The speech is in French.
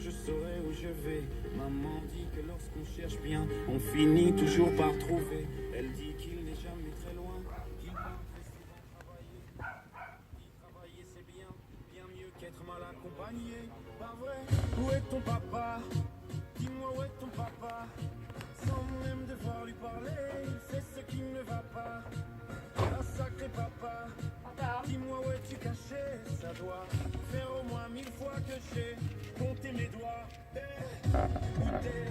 je saurai où je vais. Maman dit que lorsqu'on cherche bien, on finit toujours par trouver. Elle dit qu'il n'est jamais très loin, qu'il part très souvent travailler. Dit travailler c'est bien, bien mieux qu'être mal accompagné. Pas vrai? Où est ton papa? Dis-moi où est ton papa? Sans même devoir lui parler, c'est ce qui ne va pas. Ah sacré papa, dis-moi où es-tu caché? Ça doit faire au moins 1000 fois que j'ai compté mes doigts. Où t'es?